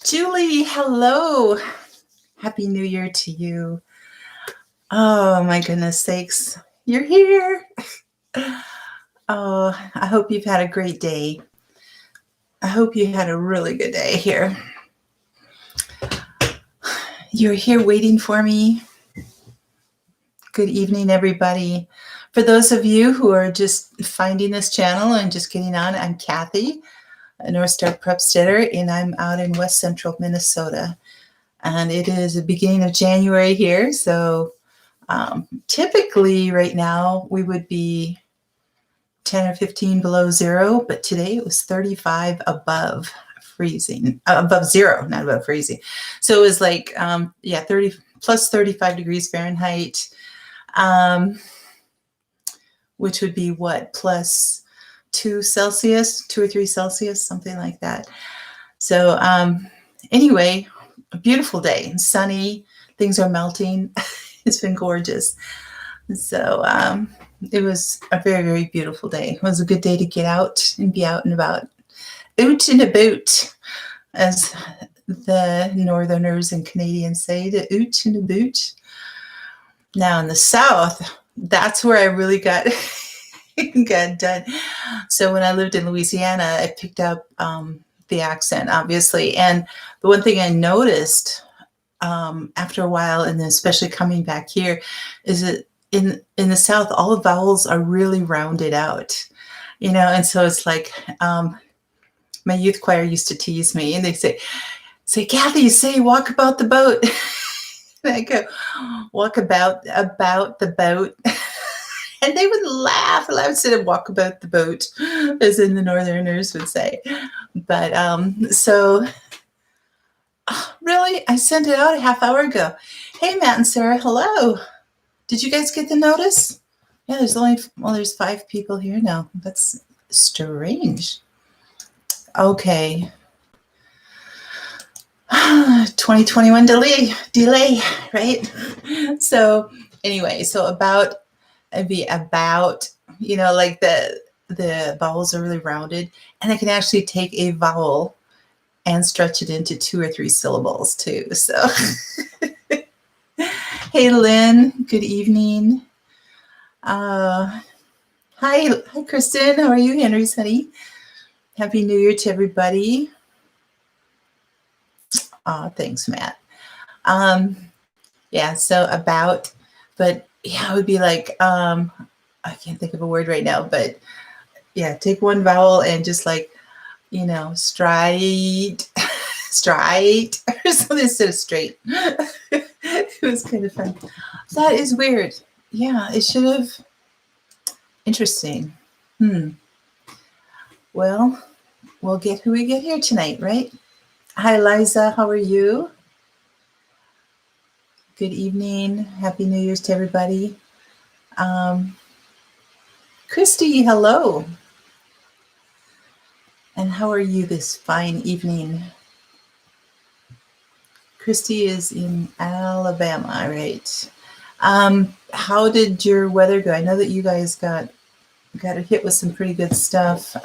Julie, hello. Happy New Year to you. Oh, my goodness sakes. You're here. Oh, I hope you've had a great day. I hope you had a really good day here. You're here waiting for me. Good evening, everybody. For those of you who are just finding this channel and just getting on, I'm Kathy, a Northstar Prepsteader, and I'm out in West Central Minnesota. And it is the beginning of January here, so typically right now we would be 10 or 15 below zero, but today it was 35 above freezing, above zero, not above freezing. So it was like, 30 plus 35 degrees Fahrenheit, which would be what, plus 2 Celsius, 2 or 3 Celsius, something like that. So anyway, a beautiful day, sunny, things are melting. It's been gorgeous. So it was a very, very beautiful day. It was a good day to get out and be out and about. Out and about, as the Northerners and Canadians say, the out and about. Now in the South, that's where I really got done. So when I lived in Louisiana, I picked up the accent, obviously. And the one thing I noticed after a while, and then especially coming back here, is that in the South, all the vowels are really rounded out, and so it's like my youth choir used to tease me, and they say, Kathy, say walk about the boat. And I go, walk about the boat. And they would laugh. I would say walk about the boat, as in the Northerners would say. But so really, I sent it out a half hour ago. Hey, Matt and Sarah, hello. Did you guys get the notice? Yeah, there's 5 people here now. That's strange. Okay. 2021 delay, right? So anyway, so it'd be about, like the vowels are really rounded, and I can actually take a vowel and stretch it into 2 or 3 syllables too. So hey, Lynn, good evening. Hi, Kristen. How are you, Henry's honey? Happy New Year to everybody. Thanks, Matt. Yeah, so about, but yeah, it would be like, I can't think of a word right now, but yeah, take one vowel and just like, stride, or something instead of straight. It was kind of fun. That is weird. Yeah, it should have. Interesting. Well, we'll get who we get here tonight, right? Hi, Liza. How are you? Good evening. Happy New Year's to everybody. Christy, hello. And how are you this fine evening? Christy is in Alabama, right? How did your weather go? I know that you guys got hit with some pretty good stuff,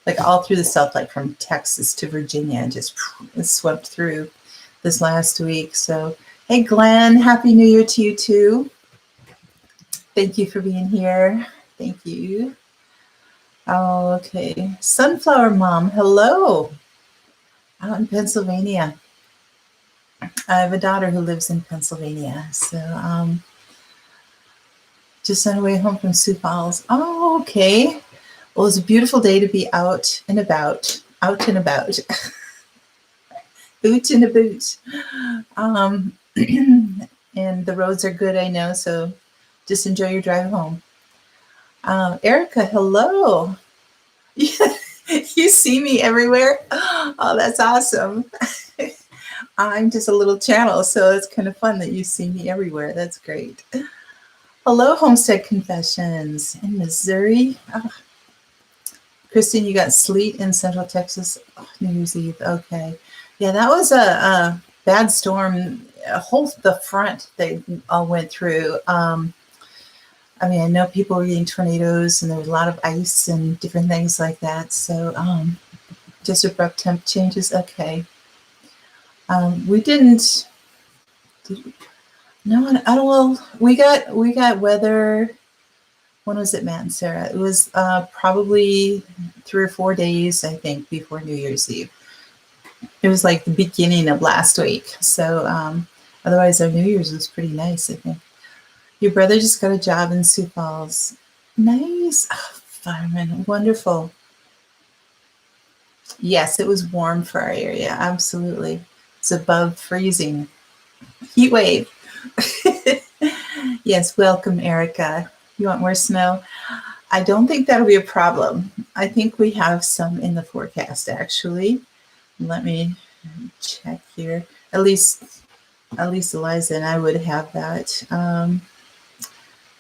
like all through the South, like from Texas to Virginia, just swept through this last week. So, hey, Glenn, Happy New Year to you too. Thank you for being here. Thank you. Oh, okay. Sunflower Mom, hello. Out in Pennsylvania. I have a daughter who lives in Pennsylvania. So just on the way home from Sioux Falls. Oh, okay. Well, it's a beautiful day to be out and about. Out and about. Boot in a boot. And the roads are good, I know. So just enjoy your drive home. Erica, hello. You see me everywhere? Oh, that's awesome. I'm just a little channel, so it's kind of fun that you see me everywhere. That's great. Hello, Homestead Confessions in Missouri. Oh. Christine, you got sleet in Central Texas. Oh, New Year's Eve. Okay. Yeah, that was a bad storm. The front they all went through. I mean, I know people were getting tornadoes, and there was a lot of ice and different things like that. So just abrupt temp changes. Okay. We didn't. No, I don't. Well, we got weather. When was it, Matt and Sarah? It was probably 3 or 4 days, I think, before New Year's Eve. It was like the beginning of last week. So otherwise, our New Year's was pretty nice, I think. Your brother just got a job in Sioux Falls. Nice. Oh, fireman. Wonderful. Yes, it was warm for our area. Absolutely. It's above freezing. Heat wave. Yes, welcome, Erica. You want more snow? I don't think that'll be a problem. I think we have some in the forecast, actually. Let me check here. At least Eliza and I would have that. I'll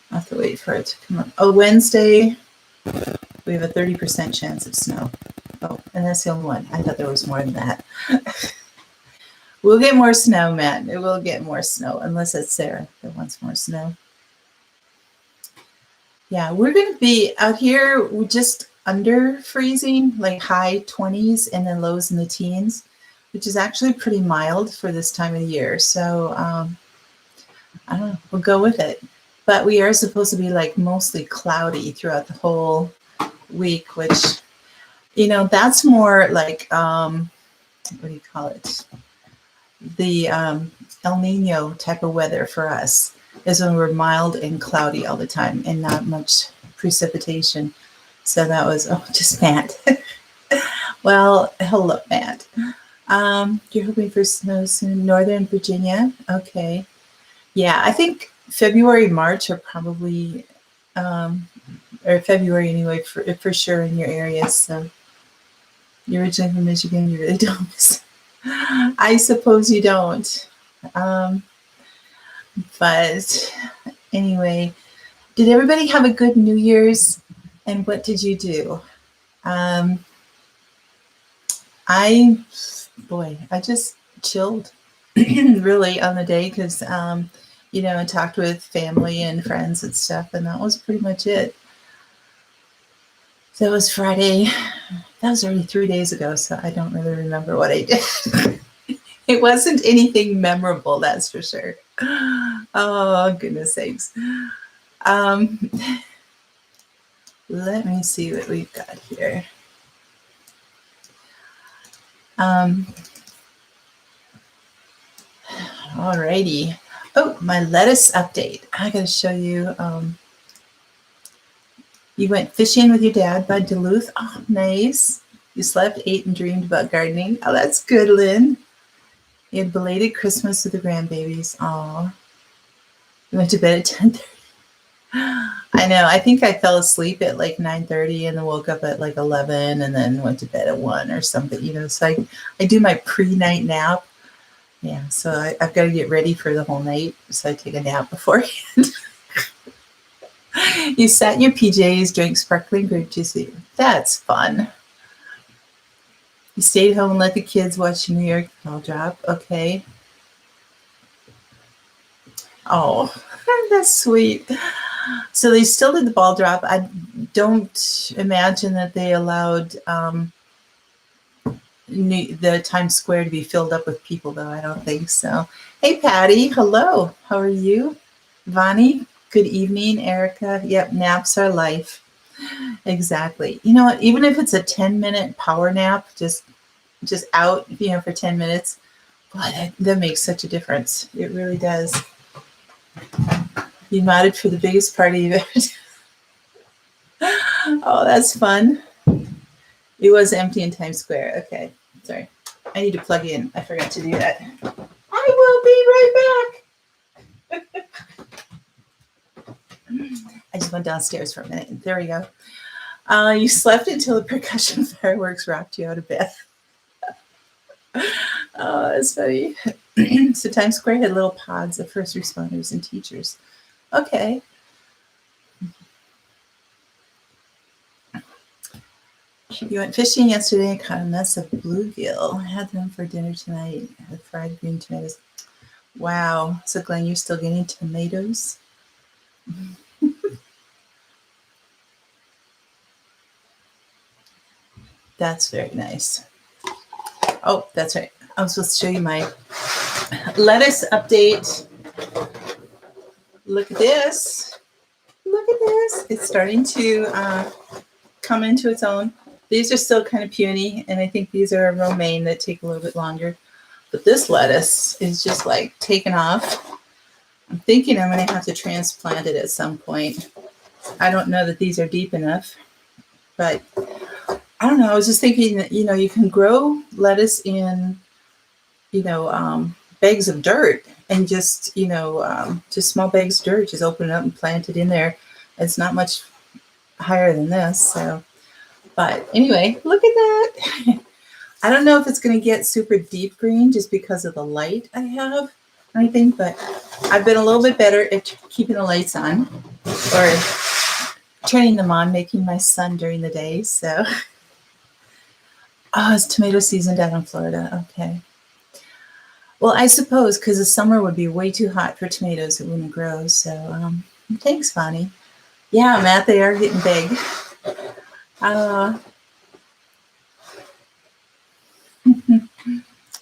have to wait for it to come up. Oh, Wednesday, we have a 30% chance of snow. Oh, and that's the only one. I thought there was more than that. We'll get more snow, Matt. It will get more snow, unless it's Sarah that wants more snow. Yeah, we're going to be out here just under freezing, like high 20s and then lows in the teens, which is actually pretty mild for this time of the year. So I don't know, we'll go with it. But we are supposed to be like mostly cloudy throughout the whole week, which, you know, that's more like, what do you call it? The El Nino type of weather for us is when we're mild and cloudy all the time and not much precipitation. So that was, oh, just Matt. Well, hello, Matt. You're hoping for snow soon, Northern Virginia. Okay. Yeah, I think February, March are probably, or February anyway, for sure in your area. So you're originally from Michigan, you really don't. I suppose you don't. But anyway, did everybody have a good New Year's? And what did you do? I just chilled really on the day because, you know, I talked with family and friends and stuff, and that was pretty much it. So it was Friday. That was already 3 days ago, so I don't really remember what I did. It wasn't anything memorable, that's for sure. Oh, goodness sakes. Let me see what we've got here. Alrighty. Oh, my lettuce update. I gotta show you. You went fishing with your dad by Duluth. Oh, nice. You slept, ate, and dreamed about gardening. Oh, that's good, Lynn. You had belated Christmas with the grandbabies. Oh, you went to bed at 10:30. I know. I think I fell asleep at like 9:30 and then woke up at like 11 and then went to bed at 1 or something, you know. So I do my pre-night nap. Yeah, so I've got to get ready for the whole night. So I take a nap beforehand. You sat in your PJs, drank sparkling grape juice. That's fun. You stayed home and let the kids watch New York ball drop. Okay. Oh, that's sweet. So they still did the ball drop. I don't imagine that they allowed the Times Square to be filled up with people, though. I don't think so. Hey, Patty. Hello. How are you? Vani, good evening. Erica. Yep, naps are life. Exactly. You know what? Even if it's a 10-minute power nap, just out, you know, for 10 minutes, boy, that makes such a difference. It really does. You nodded for the biggest party you've ever done. Oh, that's fun. It was empty in Times Square. Okay, sorry. I need to plug in. I forgot to do that. I will be right back. I just went downstairs for a minute. There we go. You slept until the percussion fireworks rocked you out of bed. Oh, that's funny. So Times Square had little pods of first responders and teachers. Okay. You went fishing yesterday and caught a mess of bluegill. I had them for dinner tonight. The fried green tomatoes. Wow. So Glenn, you're still getting tomatoes? That's very nice. Oh, that's right. I was supposed to show you my lettuce update. Look at this. Look at this. It's starting to come into its own. These are still kind of puny, and I think these are romaine that take a little bit longer. But this lettuce is just like taking off. I'm thinking I'm going to have to transplant it at some point. I don't know that these are deep enough, but I don't know. I was just thinking that, you can grow lettuce in, bags of dirt, and just small bags of dirt, just open it up and plant it in there. It's not much higher than this. So, but anyway, look at that. I don't know if it's going to get super deep green just because of the light I have or anything, but I've been a little bit better at keeping the lights on or turning them on, making my sun during the day. So, oh, it's tomato season down in Florida. Okay. Well, I suppose because the summer would be way too hot for tomatoes, it wouldn't grow. So, thanks, Bonnie. Yeah, Matt, they are getting big.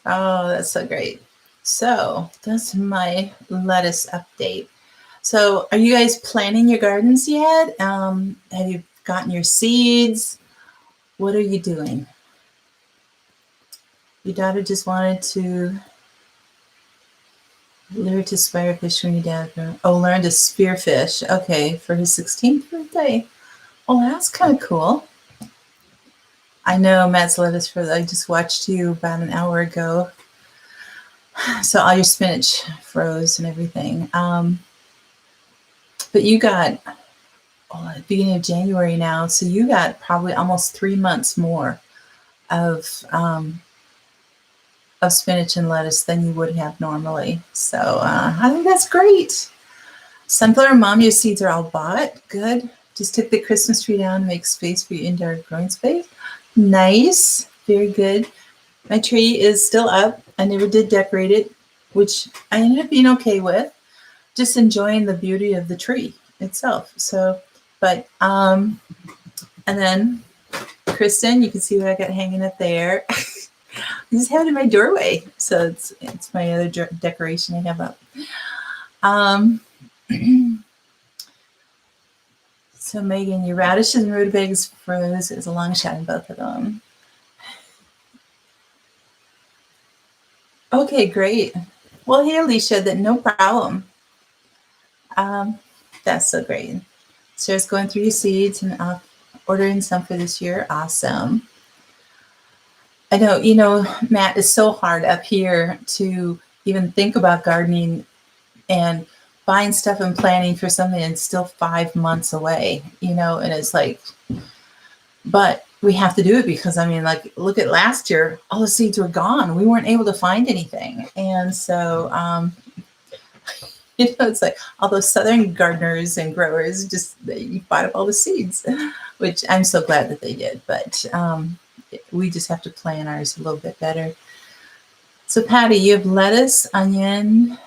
Oh, that's so great. So that's my lettuce update. So are you guys planting your gardens yet? Have you gotten your seeds? What are you doing? Your daughter just wanted to learn to spearfish when your dad learn to spearfish. Okay, for his 16th birthday. Oh, that's kind of cool. I know Matt's lettuce for I just watched you about an hour ago. So all your spinach froze and everything. But you got at the beginning of January now, so you got probably almost 3 months more of spinach and lettuce than you would have normally. So I think that's great. Sunflower Mom, your seeds are all bought. Good. Just took the Christmas tree down to make space for your indoor growing space. Nice. Very good. My tree is still up. I never did decorate it, which I ended up being okay with. Just enjoying the beauty of the tree itself. So, but, and then Kristen, you can see what I got hanging up there. I just have it in my doorway. So it's my other decoration I have up. So Megan, your radishes and rutabagas froze. It was a long shot in both of them. Okay, great. Well, hey, Alicia, no problem. That's so great. Sarah's going through your seeds and ordering some for this year. Awesome. I know, Matt, it's so hard up here to even think about gardening and buying stuff and planning for something that's still 5 months away, and it's like, but we have to do it because, look at last year, all the seeds were gone. We weren't able to find anything. And so, it's like all those Southern gardeners and growers they bought up all the seeds, which I'm so glad that they did. But we just have to plan ours a little bit better. So Patty, you have lettuce, onion,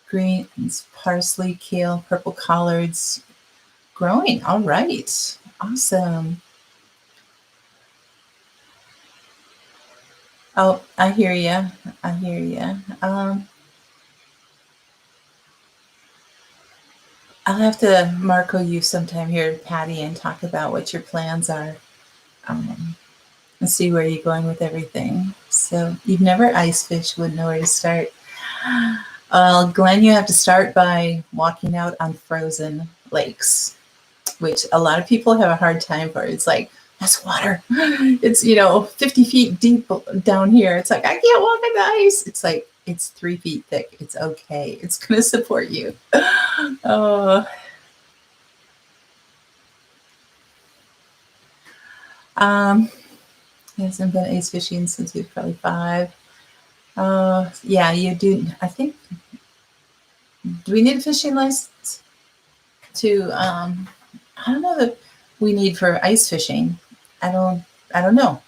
greens, parsley, kale, purple collards growing. All right. Awesome. Oh, I hear you. I'll have to Marco you sometime here, Patty, and talk about what your plans are and see where you're going with everything. So you've never ice fished, wouldn't know where to start. Glenn, you have to start by walking out on frozen lakes, which a lot of people have a hard time for. It's like, that's water. It's, 50 feet deep down here. It's like, I can't walk on the ice. It's like, it's 3 feet thick. It's okay. It's going to support you. Oh. He hasn't been ice fishing since he was probably 5. Yeah, you do. I think, do we need a fishing license to, I don't know that we need for ice fishing. I don't know.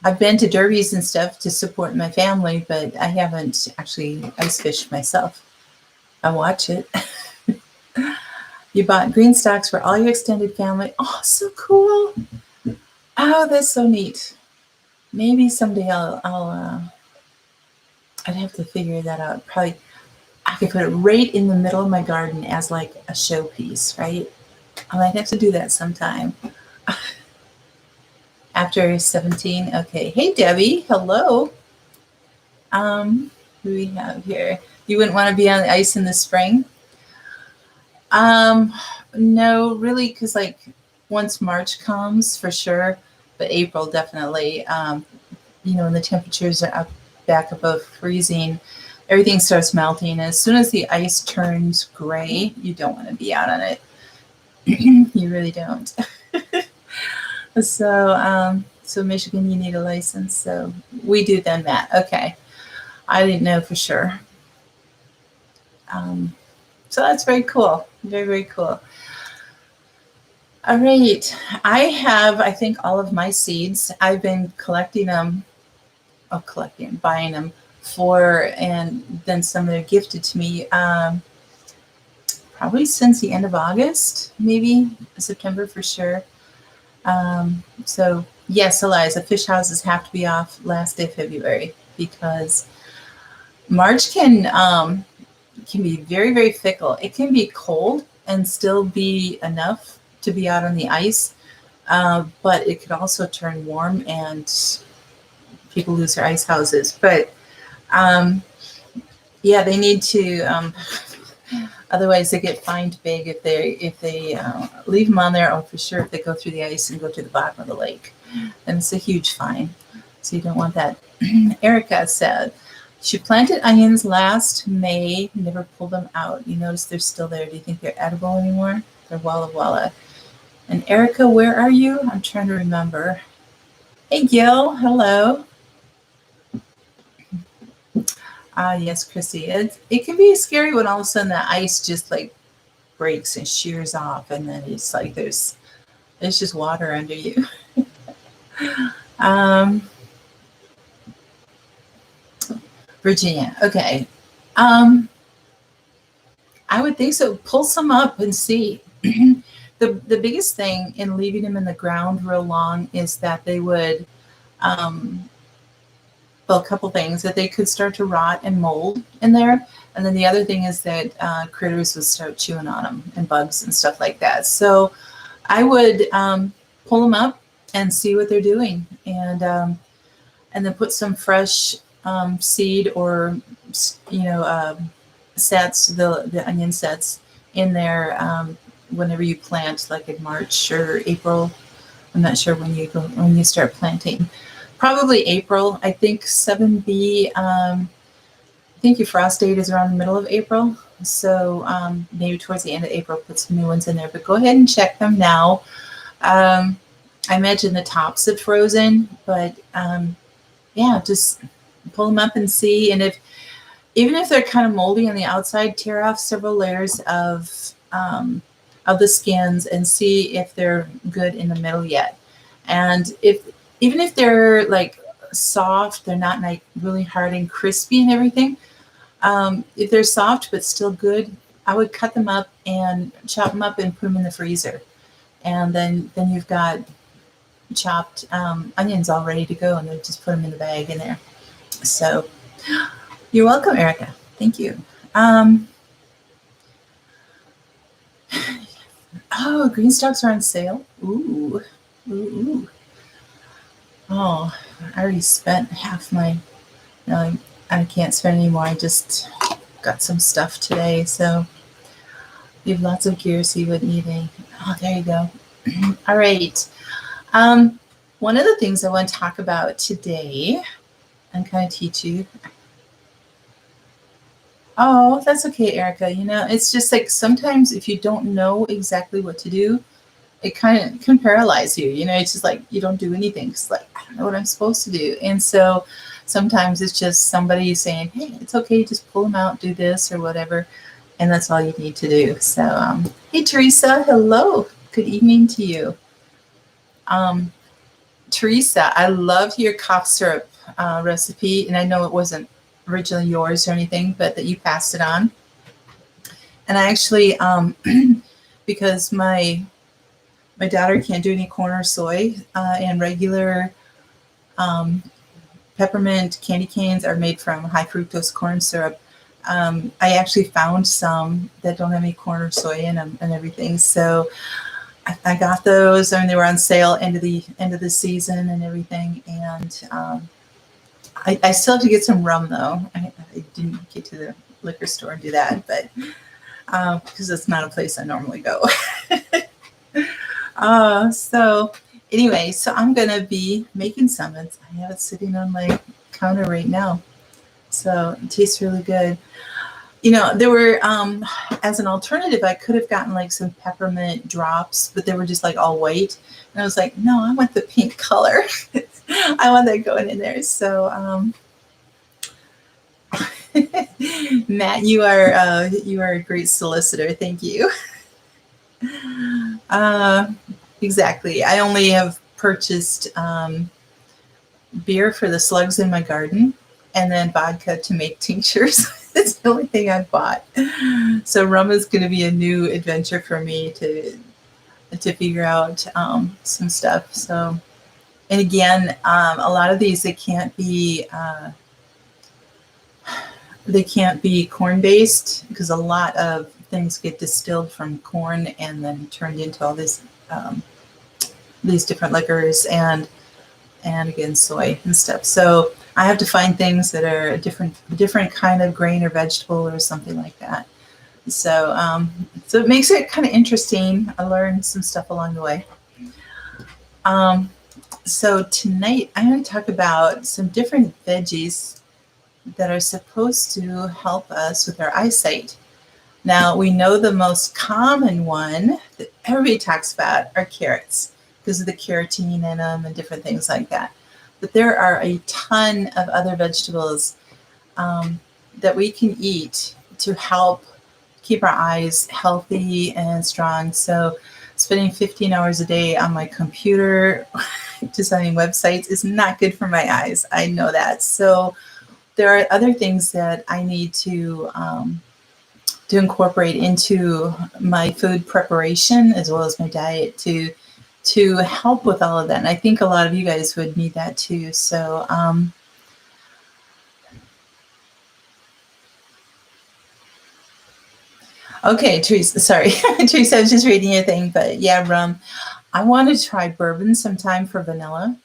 I've been to derbies and stuff to support my family, but I haven't actually ice fished myself. I watch it. You bought green stocks for all your extended family. Oh, so cool. Oh, that's so neat. Maybe someday I'll I'd have to figure that out. Probably I could put it right in the middle of my garden as like a showpiece, right? I might have to do that sometime. After 17, okay. Hey, Debbie, hello. Who do we have here? You wouldn't want to be on the ice in the spring? No, really, because like once March comes, for sure, but April definitely. When the temperatures are up back above freezing, everything starts melting. As soon as the ice turns gray, you don't want to be out on it. You really don't. So Michigan, you need a license. So we do then, Matt. Okay. I didn't know for sure. So that's very cool. Very, very cool. All right. I have, I think, all of my seeds. I've been collecting them, buying them and then some of them gifted to me probably since the end of August, maybe September for sure. So yes, Eliza, fish houses have to be off last day of February because March can be very, very fickle. It can be cold and still be enough to be out on the ice, but it could also turn warm and people lose their ice houses. But yeah, they need to. Otherwise, they get fined big if they leave them on there. Oh, for sure, if they go through the ice and go to the bottom of the lake, then it's a huge fine. So you don't want that. Erica said she planted onions last May, never pulled them out. You notice they're still there. Do you think they're edible anymore? They're Walla Walla. And Erica, where are you? I'm trying to remember. Hey, Gil. Hello. Yes, Chrissy. It can be scary when all of a sudden the ice just like breaks and shears off, and then it's like there's just water under you. Virginia. Okay. I would think so. Pull some up and see. The biggest thing in leaving them in the ground real long is that they would, well, a couple things, that they could start to rot and mold in there. And then the other thing is that critters would start chewing on them and bugs and stuff like that. So I would pull them up and see what they're doing, and then put some fresh seed or sets, the onion sets in there whenever you plant, like in March or April. I'm not sure when you start planting. Probably April. I think 7B. I think your frost date is around the middle of April. So maybe towards the end of April, put some new ones in there. But go ahead and check them now. I imagine the tops have frozen, but yeah, just pull them up and see. And even if they're kind of moldy on the outside, tear off several layers of the skins and see if they're good in the middle yet. And even if they're like soft, they're not like really hard and crispy and everything. If they're soft but still good, I would cut them up and chop them up and put them in the freezer. And then you've got chopped onions all ready to go, and then just put them in the bag in there. So you're welcome, Erica. Thank you. Oh, green stalks are on sale. Ooh. Oh, I already spent half my. No, I can't spend anymore. I just got some stuff today, so you have lots of gear, so you wouldn't need any. Oh, there you go. All right. One of the things I want to talk about today and kind of teach you. Oh, that's okay, Erica. It's just like sometimes if you don't know exactly what to do, it kind of can paralyze you. It's just like you don't do anything. It's like, I don't know what I'm supposed to do. And so sometimes it's just somebody saying, hey, it's okay, just pull them out, do this or whatever. And that's all you need to do. So, hey, Teresa, hello. Good evening to you. Teresa, I loved your cough syrup recipe. And I know it wasn't originally yours or anything, but that you passed it on. And I actually, because my daughter can't do any corn or soy and regular peppermint candy canes are made from high fructose corn syrup. I actually found some that don't have any corn or soy in them and everything. So I got those, and they were on sale end of the season and everything. And I still have to get some rum though. I didn't get to the liquor store and do that, but because it's not a place I normally go. So anyway, so I'm gonna be making some. I have it sitting on my counter right now. So it tastes really good. There were, as an alternative, I could have gotten like some peppermint drops, but they were just like all white. And I was like, no, I want the pink color. I want that going in there. So, Matt, you are a great solicitor. Thank you. Exactly. I only have purchased beer for the slugs in my garden, and then vodka to make tinctures. That's the only thing I've bought. So rum is going to be a new adventure for me to figure out some stuff. So, and again, a lot of these they can't be corn based, because a lot of things get distilled from corn and then turned into all these different liquors and again soy and stuff. So I have to find things that are a different kind of grain or vegetable or something like that. So so it makes it kind of interesting. I learned some stuff along the way. So tonight I'm going to talk about some different veggies that are supposed to help us with our eyesight. Now, we know the most common one that everybody talks about are carrots, because of the carotene in them and different things like that. But there are a ton of other vegetables that we can eat to help keep our eyes healthy and strong. So spending 15 hours a day on my computer designing websites is not good for my eyes. I know that. So there are other things that I need to incorporate into my food preparation as well as my diet to help with all of that. And I think a lot of you guys would need that too. So okay, Teresa, sorry. Teresa, I was just reading your thing, but yeah, rum. I want to try bourbon sometime for vanilla,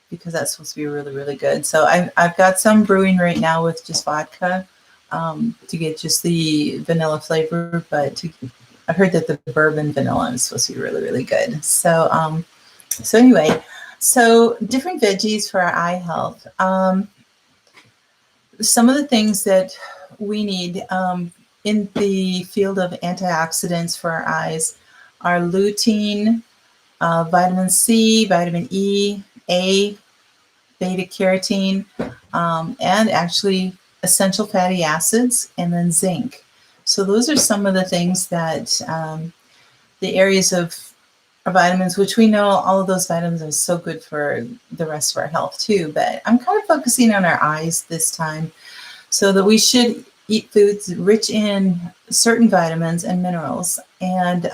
because that's supposed to be really, really good. So I've got some brewing right now with just vodka to get just the vanilla flavor, but I heard that the bourbon vanilla is supposed to be really, really good. So so anyway, so different veggies for our eye health. Some of the things that we need in the field of antioxidants for our eyes are lutein, vitamin C, vitamin E, A, beta carotene, and actually essential fatty acids, and then zinc. So those are some of the things that the areas of vitamins, which we know all of those vitamins are so good for the rest of our health too. But I'm kind of focusing on our eyes this time, so that we should eat foods rich in certain vitamins and minerals. And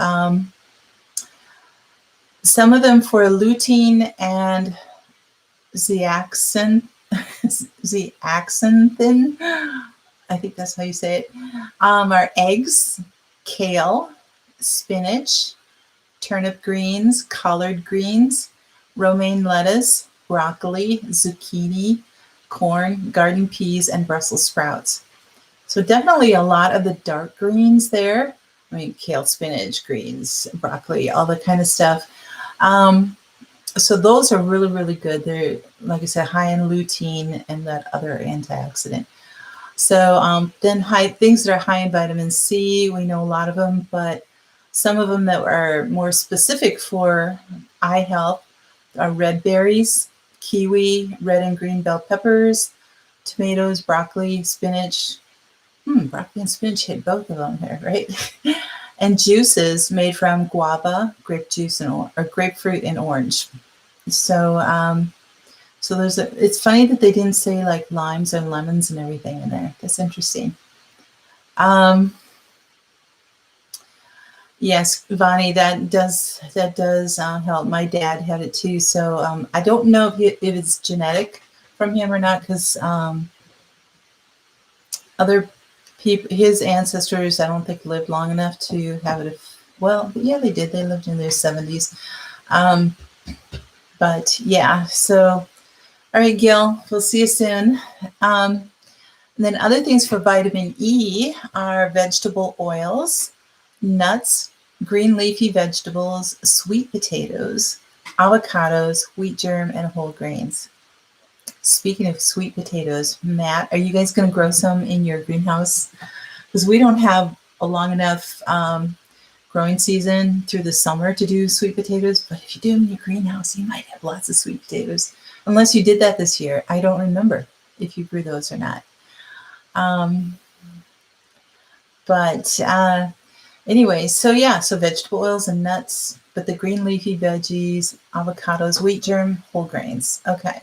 some of them for lutein and zeaxanthin, I think that's how you say it, are eggs, kale, spinach, turnip greens, collard greens, romaine lettuce, broccoli, zucchini, corn, garden peas, and Brussels sprouts. So definitely a lot of the dark greens there. I mean, kale, spinach, greens, broccoli, all that kind of stuff. So those are really, really good. They're, like I said, high in lutein and that other antioxidant. So then things that are high in vitamin C, we know a lot of them, but some of them that are more specific for eye health are red berries, kiwi, red and green bell peppers, tomatoes, broccoli, spinach. Broccoli and spinach hit both of them here, right? And juices made from guava, grape juice, or grapefruit and orange. So so it's funny that they didn't say like limes and lemons and everything in there. That's interesting. Yes, Vani, that does help. My dad had it too. So I don't know if it's genetic from him or not, because other people, his ancestors, I don't think lived long enough to have it. Well, yeah, they did. They lived in their 70s. But yeah, so all right, Gil, we'll see you soon. And then other things for vitamin E are vegetable oils, nuts, green leafy vegetables, sweet potatoes, avocados, wheat germ, and whole grains. Speaking of sweet potatoes, Matt, are you guys going to grow some in your greenhouse? Because we don't have a long enough growing season through the summer to do sweet potatoes. But if you do them in your greenhouse, you might have lots of sweet potatoes. Unless you did that this year. I don't remember if you grew those or not. But anyway, so yeah, so vegetable oils and nuts, but the green leafy veggies, avocados, wheat germ, whole grains. Okay.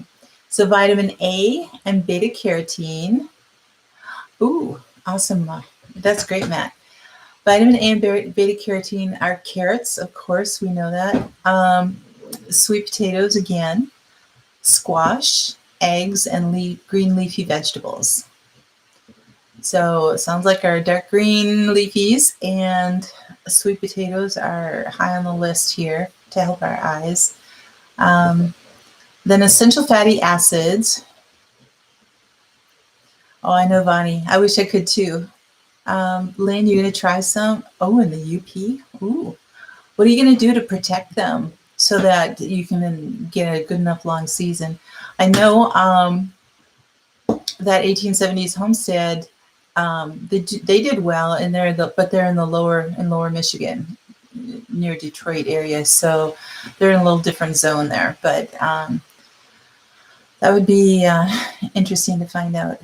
So vitamin A and beta carotene. Ooh, awesome. That's great, Matt. Vitamin A and beta carotene are carrots, of course, we know that. Sweet potatoes again, squash, eggs, and green leafy vegetables. So it sounds like our dark green leafies and sweet potatoes are high on the list here to help our eyes. Then essential fatty acids. Oh, I know, Vani. I wish I could too. Lynn, you're going to try some? Oh, in the UP? Ooh. What are you going to do to protect them so that you can get a good enough long season? I know that 1870s homestead, they did well, and but they're in lower Michigan, near Detroit area, so they're in a little different zone there. But that would be interesting to find out.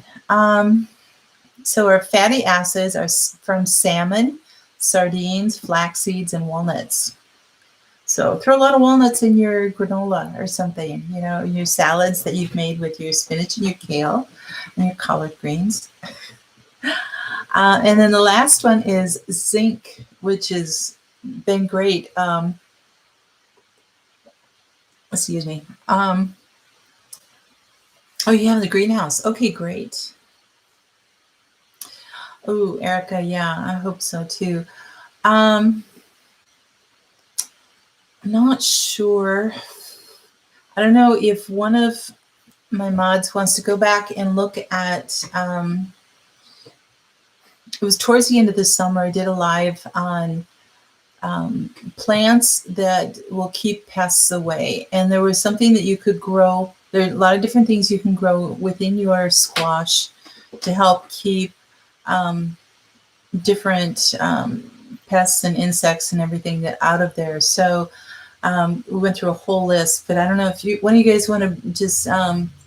So our fatty acids are from salmon, sardines, flax seeds, and walnuts. So throw a lot of walnuts in your granola or something, your salads that you've made with your spinach and your kale and your collard greens. And then the last one is zinc, which has been great. Excuse me. Oh, you have the greenhouse. Okay, great. Oh, Erica, yeah, I hope so too. I'm not sure. I don't know if one of my mods wants to go back and look at, it was towards the end of the summer, I did a live on plants that will keep pests away. And there was something that you could grow. There are a lot of different things you can grow within your squash to help keep different pests and insects and everything that out of there. So we went through a whole list, but I don't know if one of you guys want to just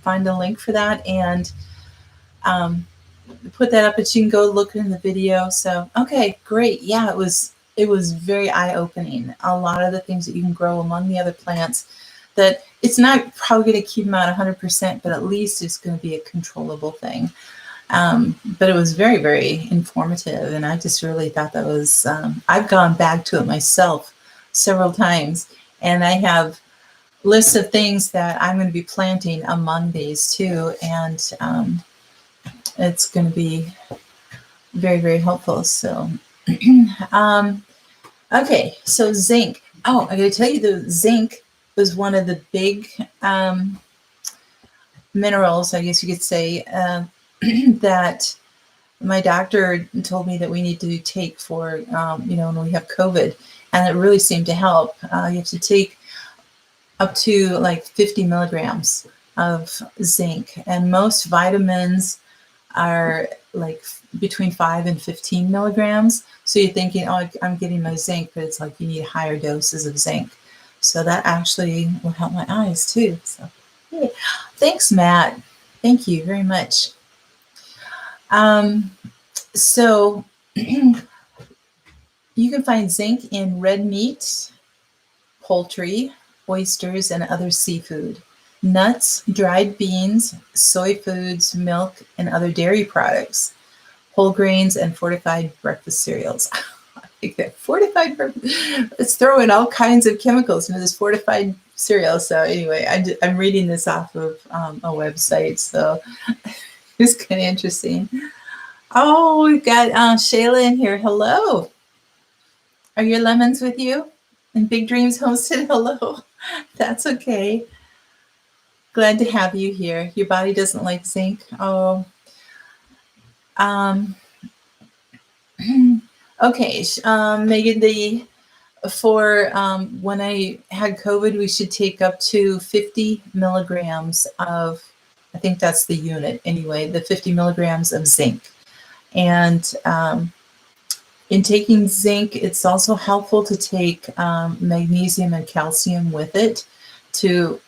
find a link for that and put that up, but you can go look in the video. So, okay, great. Yeah, it was very eye-opening. A lot of the things that you can grow among the other plants, that it's not probably going to keep them out 100%, but at least it's going to be a controllable thing. But it was very, very informative, and I just really thought that was, I've gone back to it myself several times, and I have lists of things that I'm going to be planting among these too, and it's going to be very, very helpful. So, okay, so zinc. Oh, I got to tell you, the zinc was one of the big minerals, I guess you could say, that my doctor told me that we need to take for, when we have COVID, and it really seemed to help. You have to take up to like 50 milligrams of zinc, and most vitamins are like between 5 and 15 milligrams. So you're thinking, oh, I'm getting my zinc, but it's like you need higher doses of zinc. So that actually will help my eyes too. So hey, thanks, Matt. Thank you very much. So you can find zinc in red meat, poultry, oysters, and other seafood, nuts, dried beans, soy foods, milk, and other dairy products, whole grains, and fortified breakfast cereals. like that. Fortified, let's throw in all kinds of chemicals into this fortified cereal. So anyway, I'm reading this off of a website, so it's kind of interesting. Oh, we've got Shayla in here. Hello. Are your lemons with you? And Big Dreams Homestead, hello. That's okay. Glad to have you here. Your body doesn't like zinc. Oh. Okay, Megan, for when I had COVID, we should take up to 50 milligrams of, I think that's the unit anyway, the 50 milligrams of zinc. And in taking zinc, it's also helpful to take magnesium and calcium with it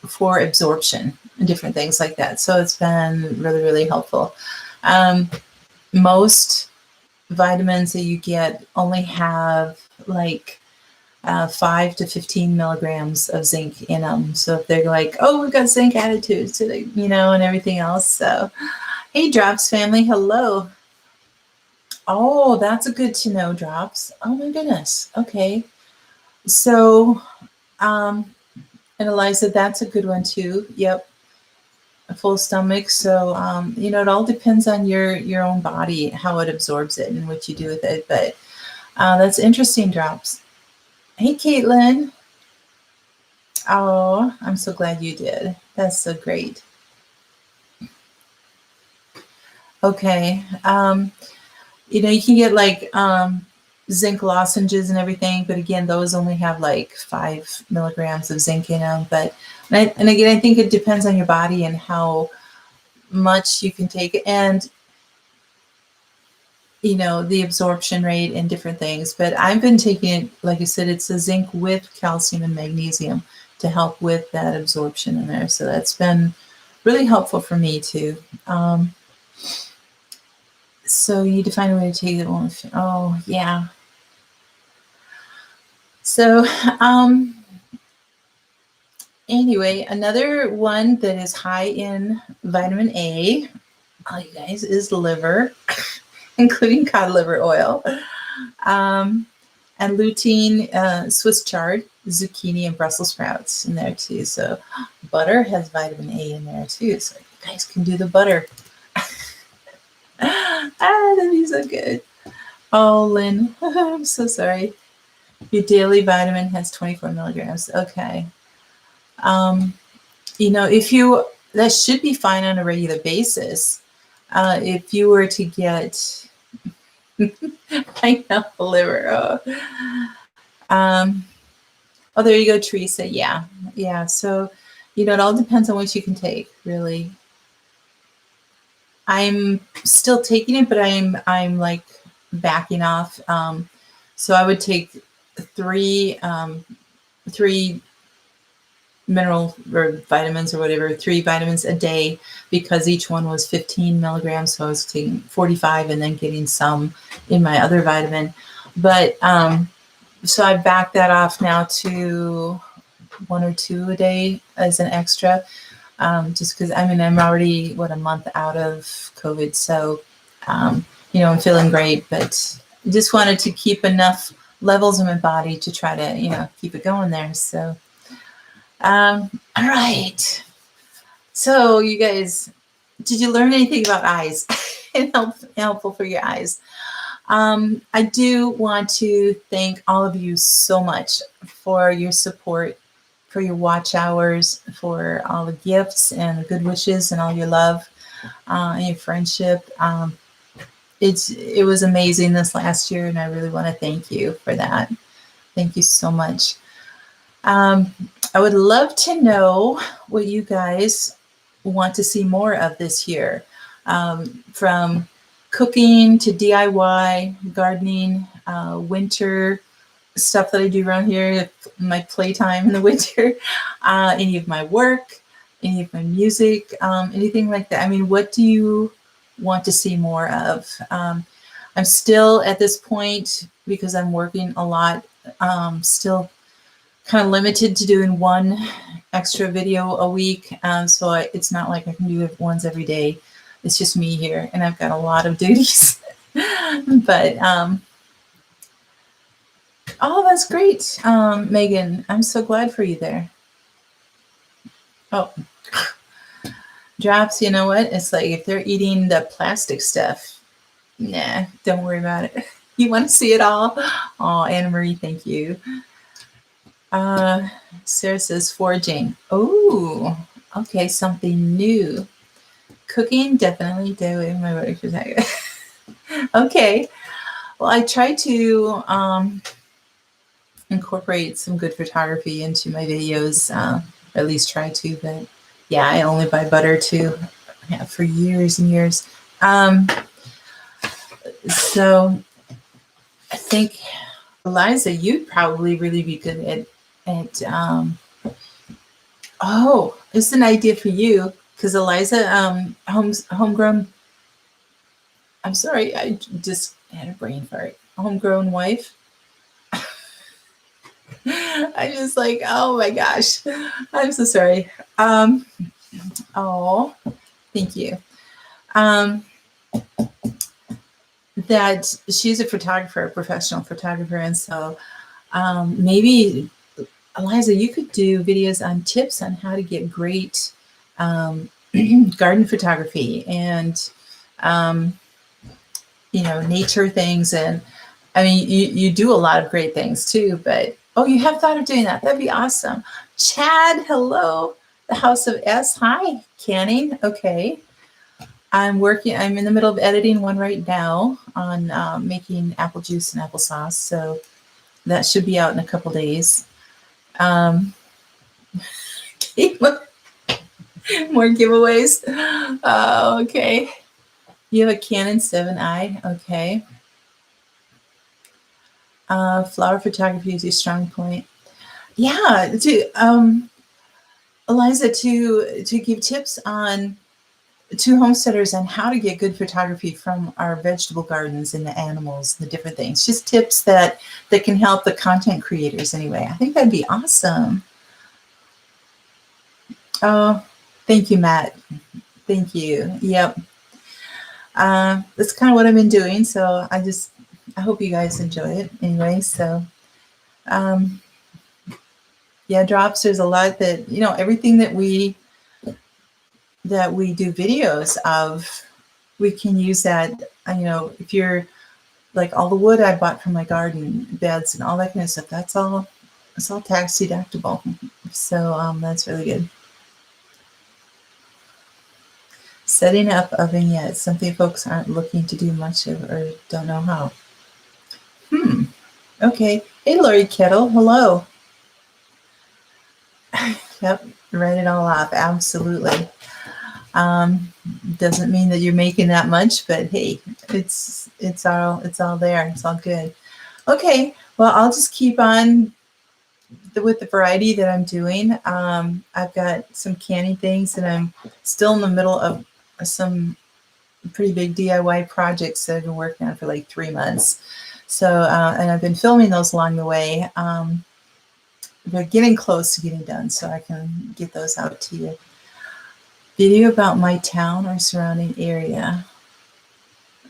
for absorption and different things like that. So it's been really, really helpful. Most vitamins that you get only have like 5 to 15 milligrams of zinc in them. So if they're like, oh, we've got zinc added to it, so they, and everything else. So, hey, Drops family, hello. Oh, that's a good to know, Drops. Oh my goodness. Okay. So, and Eliza, that's a good one too. Yep. A full stomach. So, it all depends on your own body, how it absorbs it and what you do with it. But that's interesting, Drops. Hey, Caitlin. Oh, I'm so glad you did. That's so great. Okay. You can get like zinc lozenges and everything, but again, those only have like 5 milligrams of zinc in them. But and again, I think it depends on your body and how much you can take, and the absorption rate and different things. But I've been taking it, like I said, it's a zinc with calcium and magnesium to help with that absorption in there. So that's been really helpful for me too. So you need to find a way to take it. Oh, yeah. So anyway, another one that is high in vitamin A, you guys, is liver, including cod liver oil, and lutein, Swiss chard, zucchini, and Brussels sprouts in there too. So butter has vitamin A in there too. So you guys can do the butter. That'd be so good. Oh, Lynn, I'm so sorry. Your daily vitamin has 24 milligrams. Okay. That should be fine on a regular basis. If you were to get, I know, liver. Oh, there you go, Teresa. Yeah. Yeah. So, it all depends on what you can take, really. I'm still taking it, but I'm like backing off. So I would take three mineral or vitamins or whatever, 3 vitamins a day, because each one was 15 milligrams. So I was taking 45 and then getting some in my other vitamin. But so I backed that off now to 1 or 2 a day as an extra. Just because I'm already a month out of COVID, so I'm feeling great, but just wanted to keep enough levels in my body to try to keep it going there. So all right, so you guys, did you learn anything about eyes? And helpful for your eyes? I do want to thank all of you so much for your support, for your watch hours, for all the gifts and the good wishes and all your love and your friendship. It was amazing this last year, and I really want to thank you for that. Thank you so much. I would love to know what you guys want to see more of this year, from cooking to DIY, gardening, winter stuff that I do around here, my playtime in the winter, any of my work, any of my music, anything like that. I mean, what do you want to see more of? I'm still at this point, because I'm working a lot, still kind of limited to doing 1 extra video a week. So it's not like I can do ones every day. It's just me here, and I've got a lot of duties. But Oh, that's great, Megan. I'm so glad for you there. Oh, drops, you know what? It's like if they're eating the plastic stuff, nah, don't worry about it. You want to see it all? Oh, Anna Marie, thank you. Sarah says foraging. Oh, okay, something new. Cooking, definitely doing my work. Okay. Well, I try to incorporate some good photography into my videos, at least try to, but yeah, I only buy butter too. Yeah, for years and years. So I think Eliza, you'd probably really be good at oh, it's an idea for you because Eliza, homegrown. I'm sorry, I just had a brain fart. Homegrown wife. I just like, oh my gosh, I'm so sorry. Oh, thank you. That she's a photographer, a professional photographer, and so maybe Eliza, you could do videos on tips on how to get great garden photography and nature things. And I mean, you do a lot of great things too, but oh, you have thought of doing that. That'd be awesome. Chad, hello. The House of S. Hi, Canning. Okay. I'm in the middle of editing one right now on making apple juice and applesauce. So that should be out in a couple days. More giveaways. Okay. You have a Canon 7i. Okay. Flower photography is a strong point. Yeah. Eliza, to give tips to homesteaders on how to get good photography from our vegetable gardens and the animals and the different things. Just tips that can help the content creators anyway. I think that'd be awesome. Oh, thank you, Matt. Thank you. Yep. That's kind of what I've been doing. So I hope you guys enjoy it anyway. So, yeah, drops. There's a lot that, everything that we do videos of, we can use that, if you're like all the wood I bought from my garden beds and all that kind of stuff, it's all tax deductible. So that's really good. Setting up a vignette, something folks aren't looking to do much of or don't know how. Okay. Hey, Lori Kettle. Hello. Yep. Write it all off. Absolutely. Doesn't mean that you're making that much, but hey, it's all there. It's all good. Okay. Well, I'll just keep on with the variety that I'm doing. I've got some canning things and I'm still in the middle of some pretty big DIY projects that I've been working on for like 3 months. So, and I've been filming those along the way. They're getting close to getting done, so I can get those out to you. Video about my town or surrounding area.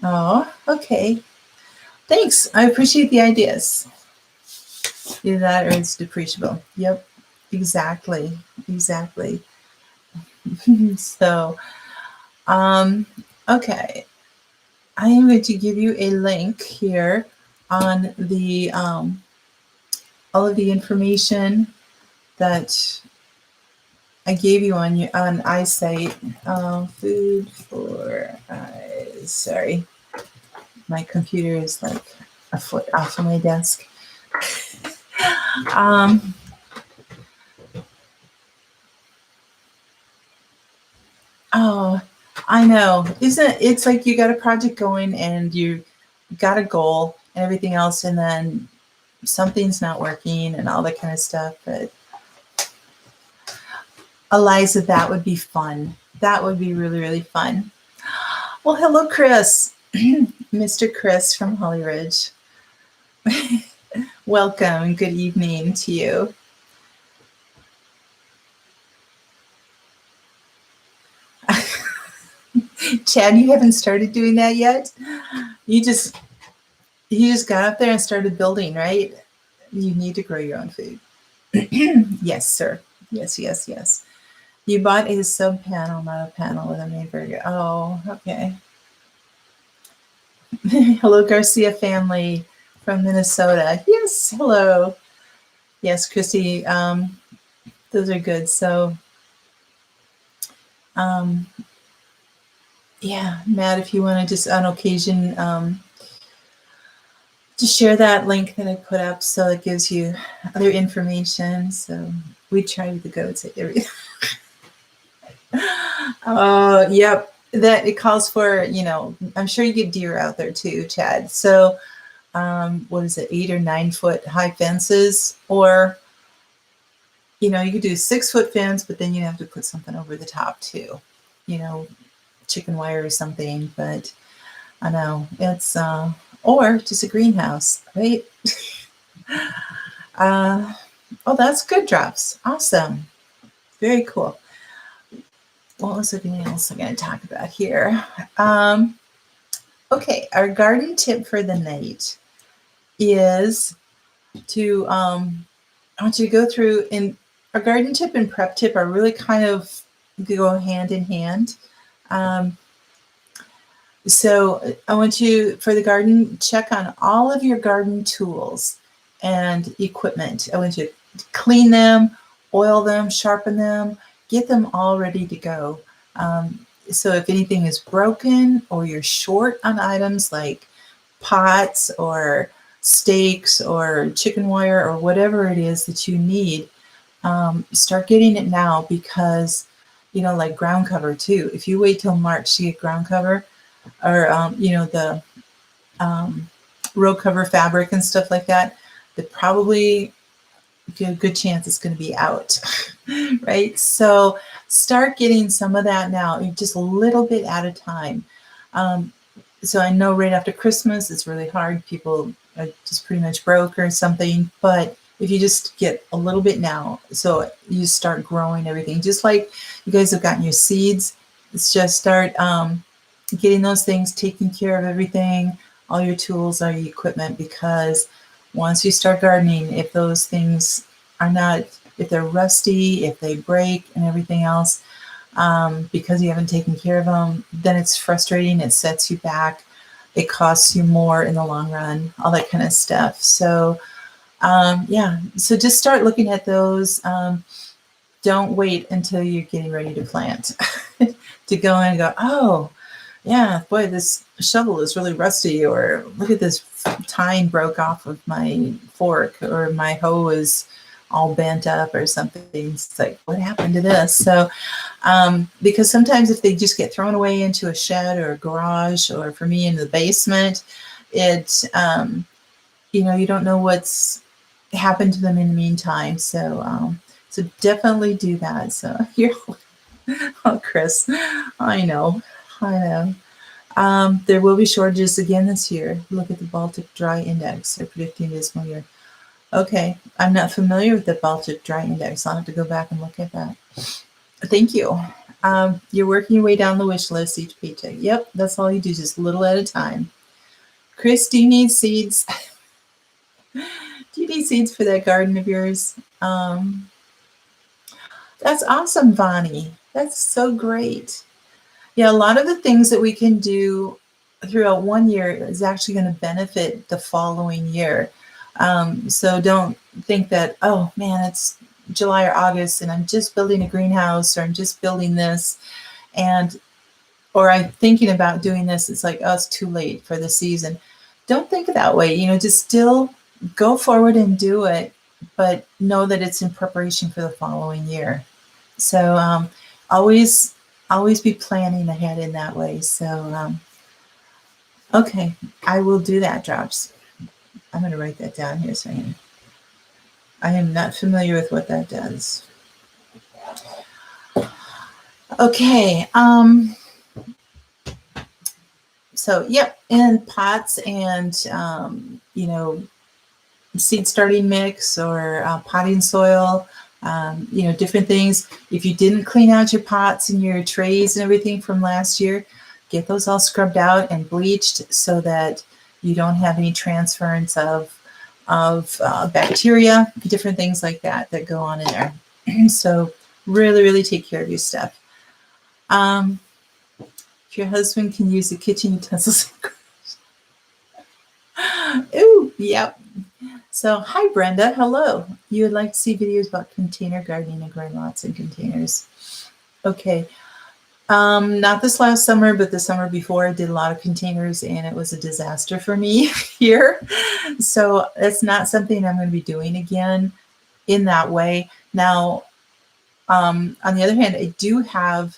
Oh, okay. Thanks. I appreciate the ideas. Either that or it's depreciable. Yep, exactly. So, okay. I am going to give you a link here on the all of the information that I gave you on eyesight. Food for eyes. Sorry, my computer is like a foot off of my desk. Oh, I know. It's like you got a project going and you got a goal and everything else, and then something's not working and all that kind of stuff. But Eliza, that would be fun. That would be really, really fun. Well, hello, Chris. Mr. Chris from Holly Ridge. Welcome and good evening to you. Chad, you haven't started doing that yet? You just got up there and started building, right? You need to grow your own food. Yes, sir. Yes, yes, yes. You bought a sub panel, not a panel with a main burger. Oh, okay. Hello, Garcia family from Minnesota. Yes, hello. Yes, Christy. Those are good. So, um, yeah, Matt, if you want to just on occasion just share that link that I put up so it gives you other information. So we tried the goats at every. Oh, yep. That it calls for, I'm sure you get deer out there too, Chad. So, what is it, 8 or 9 foot high fences, or you could do 6 foot fence, but then you have to put something over the top too, you know, chicken wire or something. But I know it's or just a greenhouse, right? Oh, that's good drops. Awesome. Very cool. What was anything else I'm going to talk about here? Okay, our garden tip for the night is to I want you to go through, and our garden tip and prep tip are really kind of go hand in hand. So I want you, for the garden, check on all of your garden tools and equipment. I want you to clean them, oil them, sharpen them, get them all ready to go. So if anything is broken or you're short on items like pots or stakes or chicken wire or whatever it is that you need, start getting it now, because, like ground cover too. If you wait till March to get ground cover, or the row cover fabric and stuff like that, that probably a good chance it's going to be out. Right? So start getting some of that now, just a little bit at a time. So I know right after Christmas it's really hard, people are just pretty much broke or something, but if you just get a little bit now, so you start growing everything, just like you guys have gotten your seeds, let's just start getting those things, taking care of everything, all your tools, all your equipment, because once you start gardening, if those things are not, if they're rusty, if they break and everything else, because you haven't taken care of them, then it's frustrating, it sets you back, it costs you more in the long run, all that kind of stuff. So so just start looking at those. Don't wait until you're getting ready to plant to go in and go, oh, yeah, boy, this shovel is really rusty, or look at this tine broke off of my fork, or my hoe is all bent up or something. It's like, what happened to this? So, because sometimes if they just get thrown away into a shed or a garage, or for me in the basement, it, you don't know what's happened to them in the meantime. So, so definitely do that. So you're, oh, Chris, I know. There will be shortages again this year. Look at the Baltic Dry Index. They're predicting dismal year. Okay, I'm not familiar with the Baltic Dry Index. I'll have to go back and look at that. Thank you. You're working your way down the wish list each paycheck. Yep, that's all you do, just a little at a time. Chris, do you need seeds? Do you need seeds for that garden of yours? That's awesome, Vonnie. That's so great. Yeah, a lot of the things that we can do throughout one year is actually going to benefit the following year. So don't think that, oh man, it's July or August and I'm just building a greenhouse, or I'm just building this, or I'm thinking about doing this. It's like, oh, it's too late for the season. Don't think that way. Just still go forward and do it, but know that it's in preparation for the following year. So always be planning ahead in that way. So, okay, I will do that, Drops. I'm going to write that down here. So I am not familiar with what that does. Okay. So, yep, and pots and, seed starting mix, or potting soil, different things. If you didn't clean out your pots and your trays and everything from last year, get those all scrubbed out and bleached so that you don't have any transference of of bacteria, different things like that that go on in there. So really, really take care of your stuff. If your husband can use the kitchen utensils. Ooh, yep. So hi, Brenda. Hello. You would like to see videos about container gardening and growing lots in containers. Okay. Not this last summer, but the summer before, I did a lot of containers and it was a disaster for me here. So it's not something I'm going to be doing again in that way. Now, on the other hand, I do have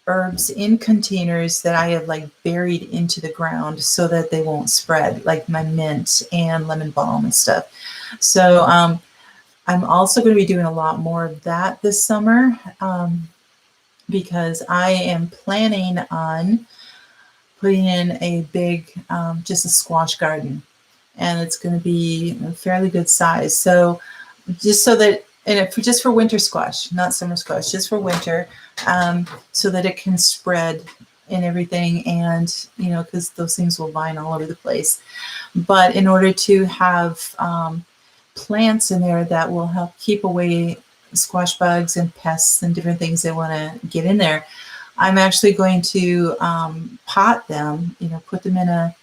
herbs in containers that I have like buried into the ground so that they won't spread, like my mint and lemon balm and stuff. So I'm also going to be doing a lot more of that this summer. Because I am planning on putting in a big, just a squash garden, and it's going to be a fairly good size. So just so that, and just for winter squash, not summer squash, just for winter, so that it can spread and everything. And, you know, because those things will vine all over the place. But in order to have plants in there that will help keep away squash bugs and pests and different things they want to get in there, I'm actually going to pot them, you know, put them in a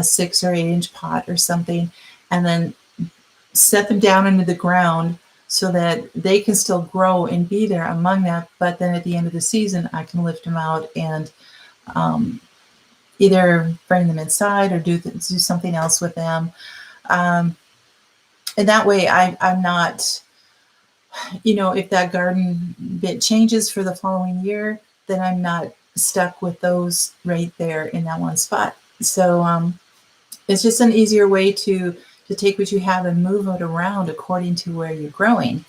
6 or 8 inch pot or something, and then set them down into the ground so that they can still grow and be there among that. But then at the end of the season, I can lift them out and either bring them inside or do something else with them. And that way I'm not, you know, if that garden bit changes for the following year, then I'm not stuck with those right there in that one spot. So it's just an easier way to take what you have and move it around according to where you're growing.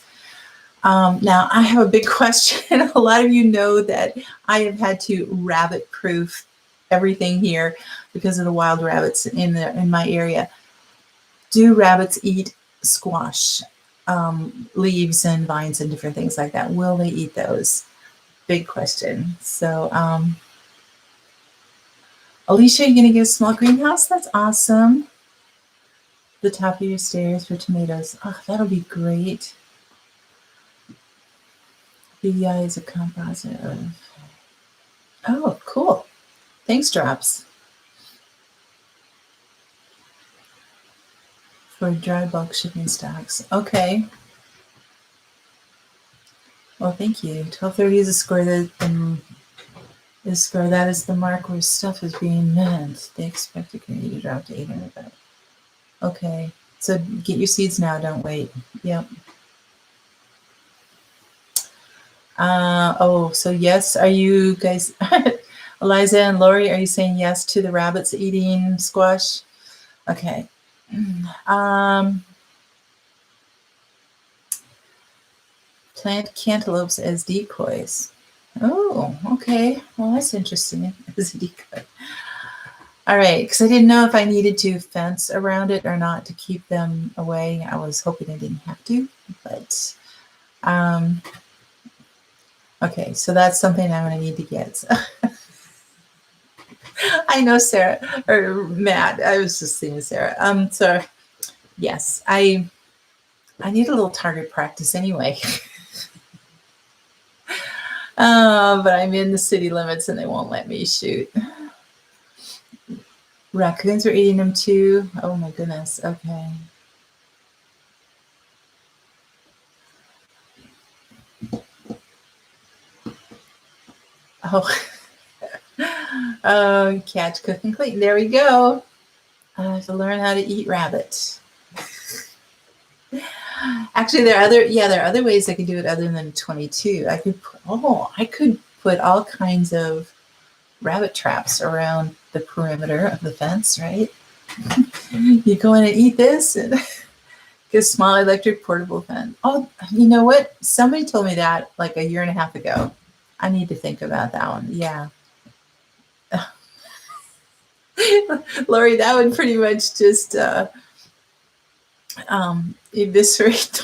Now, I have a big question. A lot of you know that I have had to rabbit proof everything here because of the wild rabbits in my area. Do rabbits eat squash? Leaves and vines and different things like that. Will they eat those? Big question. So, Alicia, you're going to get a small greenhouse? That's awesome. The top of your stairs for tomatoes. Oh, that'll be great. VEGGIES is a composite of. Oh, cool. Thanks, Drops. For dry bulk shipping stocks. Okay. Well, thank you. 1230 is a score that is the mark where stuff is being meant. They expect it to drop to 800. Okay, so get your seeds now. Don't wait. Yep. So yes, are you guys, Eliza and Lori, are you saying yes to the rabbits eating squash? Okay. Plant cantaloupes as decoys. Oh, okay. Well, that's interesting. As a decoy. All right, because I didn't know if I needed to fence around it or not to keep them away. I was hoping I didn't have to, but okay, so that's something I'm going to need to get. I know Sarah, or Matt, I was just seeing Sarah. So yes, I need a little target practice anyway. But I'm in the city limits and they won't let me shoot. Raccoons are eating them too. Oh my goodness. Okay. Oh, catch, cook, and clean. There we go. I have to learn how to eat rabbit. Actually, there are other ways I could do it other than 22. I could put all kinds of rabbit traps around the perimeter of the fence, right? You go in and eat this and get a small electric portable fence. Oh, you know what? Somebody told me that like a year and a half ago. I need to think about that one. Yeah. Lori, that would pretty much just eviscerate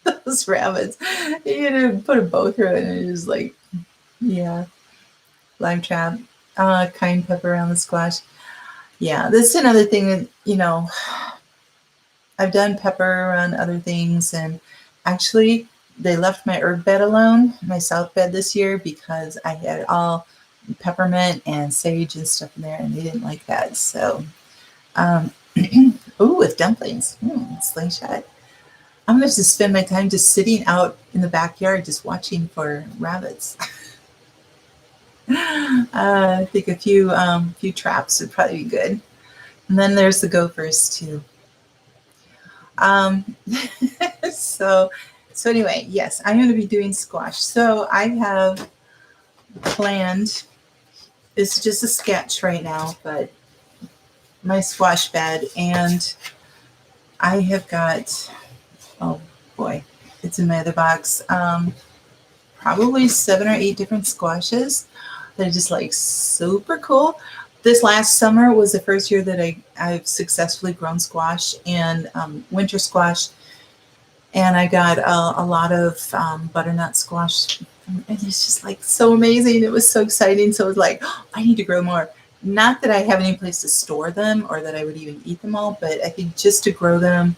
those rabbits. You had to put a bow through it and it was like, yeah, lime trap, cayenne pepper around the squash. Yeah, this is another thing that, you know, I've done pepper on other things, and actually they left my herb bed alone, my south bed this year, because I had all peppermint and sage and stuff in there, and they didn't like that. So, ooh, with dumplings, slingshot. I'm going to just spend my time just sitting out in the backyard, just watching for rabbits. I think a few traps would probably be good. And then there's the gophers too. Um, so, so anyway, yes, I'm going to be doing squash. So I have planned. It's just a sketch right now, but my squash bed, and I have got. Oh boy, it's in my other box. Probably 7 or 8 different squashes that are just like super cool. This last summer was the first year that I've successfully grown squash and winter squash. And I got a lot of butternut squash. And it's just like so amazing. It was so exciting. So it was like, oh, I need to grow more. Not that I have any place to store them or that I would even eat them all, but I think just to grow them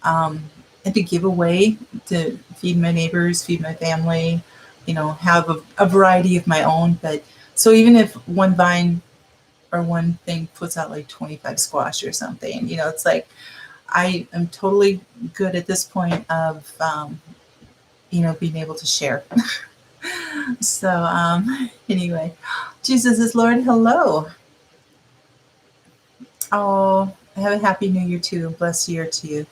and to give away, to feed my neighbors, feed my family, have a variety of my own. But so even if one vine or one thing puts out like 25 squash or something, it's like I am totally good at this point of, being able to share. So anyway, Jesus is Lord. Hello. Oh, have a happy new year too. Blessed year to you.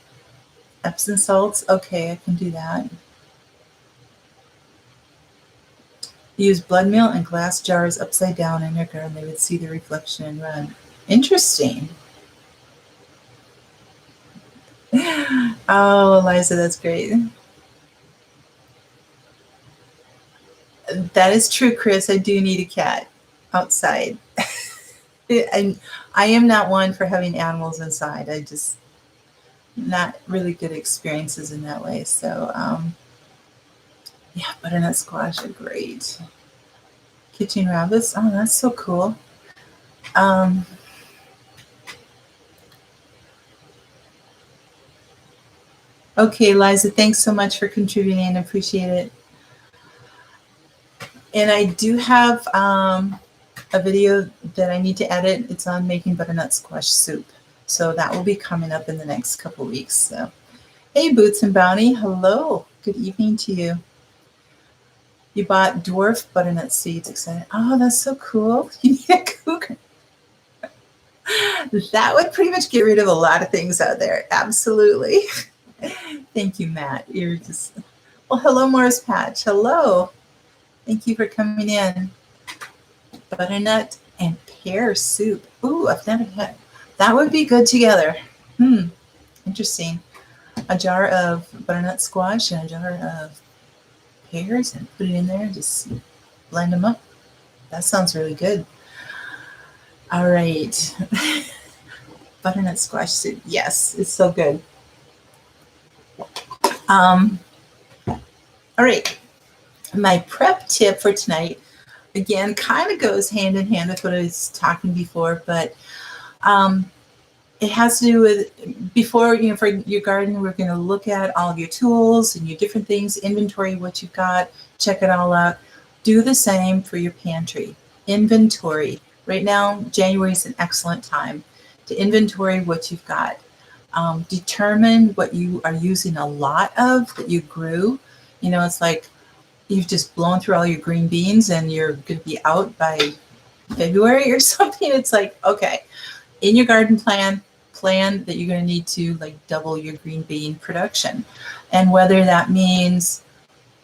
Epsom salts. Okay, I can do that. Use blood meal in glass jars upside down in your garden. They would see the reflection and run. Interesting. Oh, Eliza, that's great. That is true, Chris. I do need a cat outside. And I am not one for having animals inside. I just not really good experiences in that way. So, yeah, butternut squash are great. Kitchen rabbits. Oh, that's so cool. Okay, Liza, thanks so much for contributing. I appreciate it. And I do have a video that I need to edit. It's on making butternut squash soup. So that will be coming up in the next couple weeks. So, hey, Boots and Bounty. Hello. Good evening to you. You bought dwarf butternut seeds. Excited. Oh, that's so cool. You need a cougar. That would pretty much get rid of a lot of things out there. Absolutely. Thank you, Matt. You're just, well, hello, Morris Patch. Hello. Thank you for coming in. Butternut and pear soup. Ooh, I've never had. That would be good together. Interesting. A jar of butternut squash and a jar of pears and put it in there. Just blend them up. That sounds really good. All right. Butternut squash soup. Yes, it's so good. All right. My prep tip for tonight, again, kind of goes hand in hand with what I was talking before, but it has to do with before, for your garden, we're going to look at all of your tools and your different things, inventory what you've got, check it all out. Do the same for your pantry. Inventory. Right now, January is an excellent time to inventory what you've got. Determine what you are using a lot of that you grew. It's like you've just blown through all your green beans and you're going to be out by February or something. It's like, okay, in your garden plan that you're going to need to like double your green bean production. And whether that means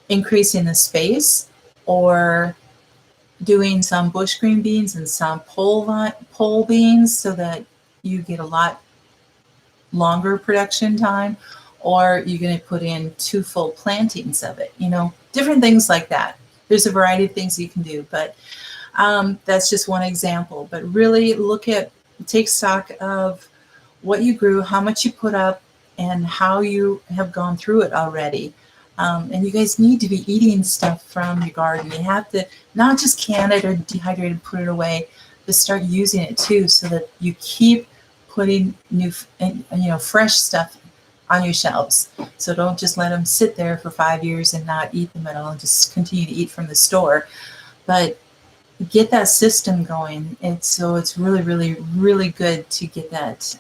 increasing the space or doing some bush green beans and some pole beans so that you get a lot longer production time, or you're going to put in 2 full plantings of it, different things like that. There's a variety of things you can do, but that's just one example. But really take stock of what you grew, how much you put up, and how you have gone through it already. And you guys need to be eating stuff from your garden. You have to not just can it or dehydrate and put it away, but start using it too, so that you keep putting fresh stuff on your shelves. So don't just let them sit there for 5 years and not eat them at all and just continue to eat from the store. But get that system going. And so it's really, really, really good to get that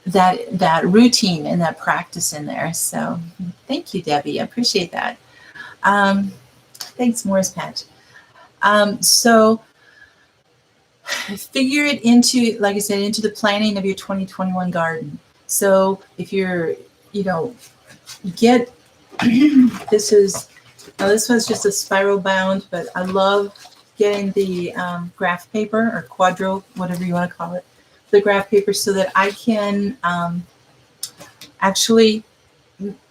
that routine and that practice in there. So thank you, Debbie. I appreciate that. Thanks, Morris Patch. So figure it into, like I said, into the planning of your 2021 garden. So if you're, get, this was just a spiral bound, but I love getting the graph paper or quadro, whatever you want to call it, the graph paper, so that I can actually,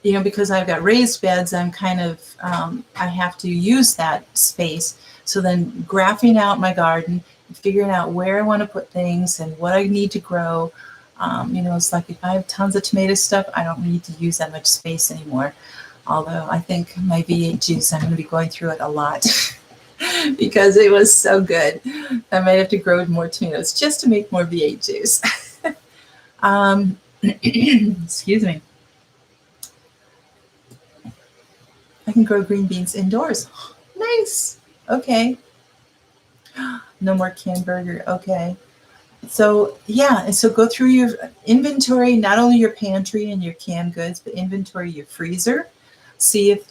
because I've got raised beds, I'm kind of, I have to use that space. So then graphing out my garden, figuring out where I want to put things and what I need to grow. It's like if I have tons of tomato stuff, I don't need to use that much space anymore. Although I think my V8 juice, I'm going to be going through it a lot because it was so good. I might have to grow more tomatoes just to make more V8 juice. Excuse me. I can grow green beans indoors. Nice. Okay. No more canned burger. Okay. So yeah, and so go through your inventory, not only your pantry and your canned goods, but inventory your freezer. See if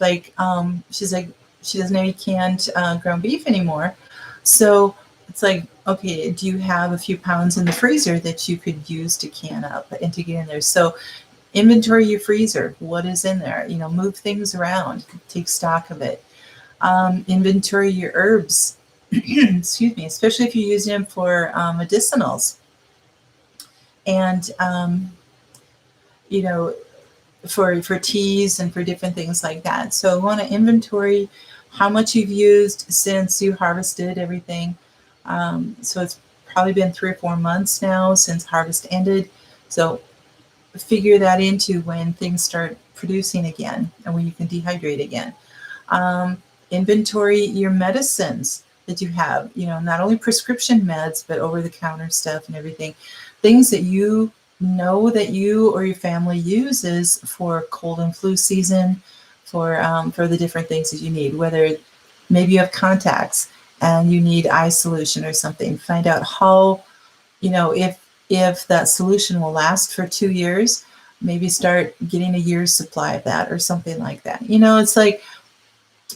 she's like, she doesn't have any canned ground beef anymore. So it's like, okay, do you have a few pounds in the freezer that you could use to can up and to get in there? So inventory your freezer. What is in there? Move things around, take stock of it. Inventory your herbs. Excuse me, especially if you're using them for medicinals. And, for teas and for different things like that. So I want to inventory how much you've used since you harvested everything. So it's probably been 3 or 4 months now since harvest ended. So figure that into when things start producing again and when you can dehydrate again. Inventory your medicines that you have, not only prescription meds, but over-the-counter stuff and everything. Things that you know that you or your family uses for cold and flu season, for the different things that you need, whether maybe you have contacts and you need eye solution or something. Find out how, if that solution will last for 2 years, maybe start getting a year's supply of that or something like that. It's like,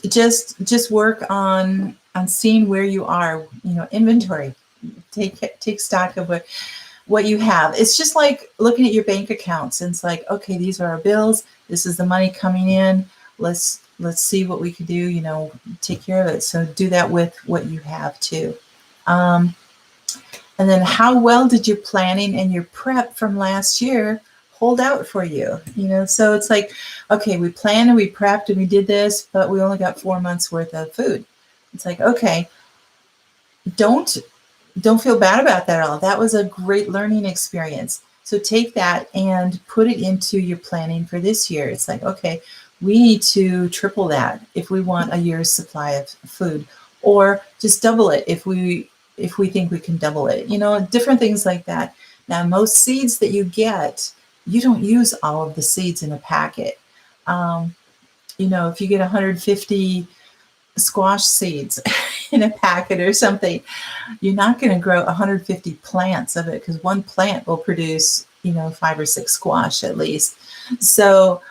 just work on seeing where you are, inventory, take stock of what you have. It's just like looking at your bank accounts, and it's like, okay, these are our bills. This is the money coming in. Let's see what we can do, take care of it. So do that with what you have too. And then how well did your planning and your prep from last year hold out for you? So it's like, okay, we planned and we prepped and we did this, but we only got 4 months worth of food. It's like, okay, don't feel bad about that at all. That was a great learning experience. So take that and put it into your planning for this year. It's like, okay, we need to triple that if we want a year's supply of food, or just double it if we think we can double it. Different things like that. Now, most seeds that you get, you don't use all of the seeds in a packet. If you get 150 squash seeds in a packet or something, you're not going to grow 150 plants of it, because one plant will produce 5 or 6 squash at least. So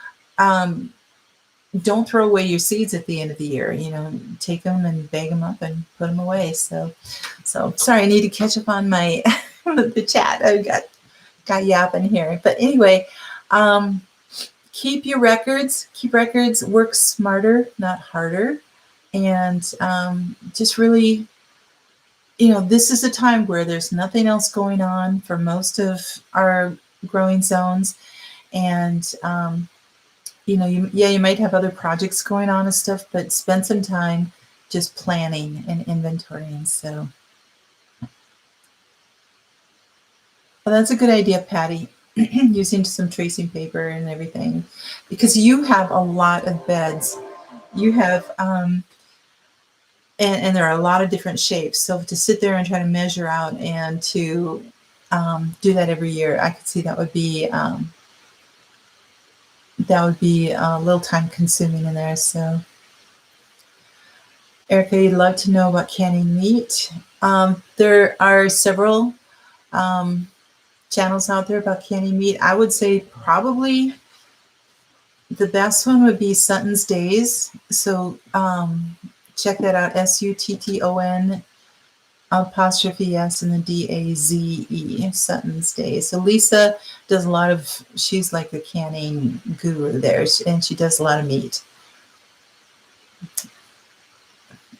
don't throw away your seeds at the end of the year. Take them and bag them up and put them away. So sorry, I need to catch up on my the chat. I got yapping here, but anyway, keep records, work smarter, not harder. And just really, this is a time where there's nothing else going on for most of our growing zones. And, you might have other projects going on and stuff, but spend some time just planning and inventorying. So well, that's a good idea, Patty, using some tracing paper and everything, because you have a lot of beds. You have, and there are a lot of different shapes. So to sit there and try to measure out and to do that every year. I could see that would be a little time consuming in there. So, Erica, you'd love to know about canning meat. There are several channels out there about canning meat. I would say probably the best one would be Sutton's Days. So check that out. Sutton apostrophe S and the DAZE, Sutton's Days. So Lisa does a lot of, she's like the canning guru there, and she does a lot of meat.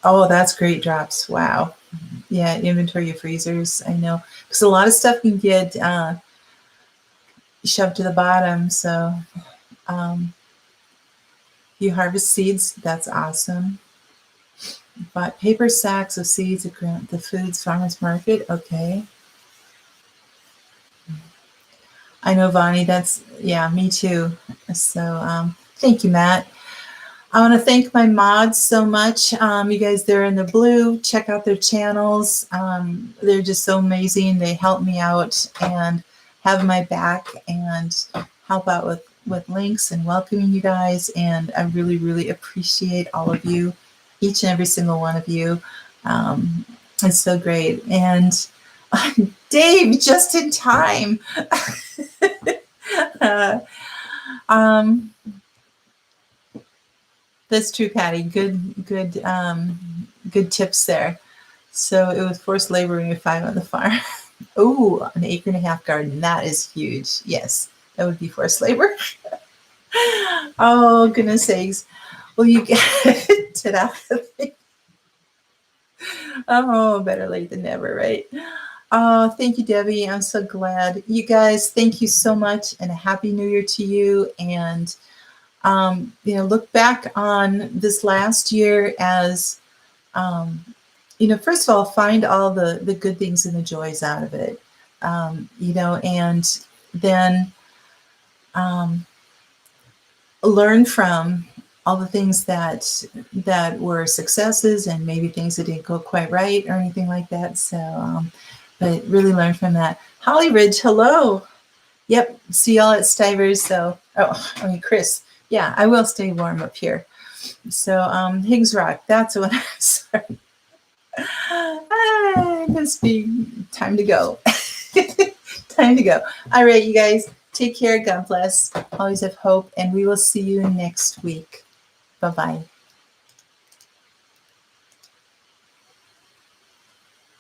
Oh, that's great drops. Wow. Yeah, inventory your freezers. I know. Because a lot of stuff can get shoved to the bottom. So you harvest seeds. That's awesome. But paper sacks of seeds at the Foods Farmers Market. Okay. I know, Vonnie. That's, yeah, me too. So thank you, Matt. I want to thank my mods so much. You guys, they're in the blue. Check out their channels. They're just so amazing. They help me out and have my back and help out with links and welcoming you guys. And I really, really appreciate all of you, each and every single one of you. It's so great. And Dave, just in time. That's true, Patty. Good tips there. So it was forced labor when you're 5 on the farm. Oh, an 1.5 acre garden. That is huge. Yes, that would be forced labor. Oh, goodness sakes. Well, you get it out of it. Oh, better late than never, right? Oh, thank you, Debbie. I'm so glad. You guys, thank you so much, and a happy new year to you. And look back on this last year as, first of all, find all the good things and the joys out of it, and then learn from all the things that were successes and maybe things that didn't go quite right or anything like that. So, but really learn from that. Holly Ridge, hello. Yep, see y'all at Stivers. So, Chris. Yeah, I will stay warm up here. So Higgs Rock, that's what I'm sorry. It must be time to go. Time to go. All right, you guys, take care. God bless. Always have hope. And we will see you next week. Bye-bye.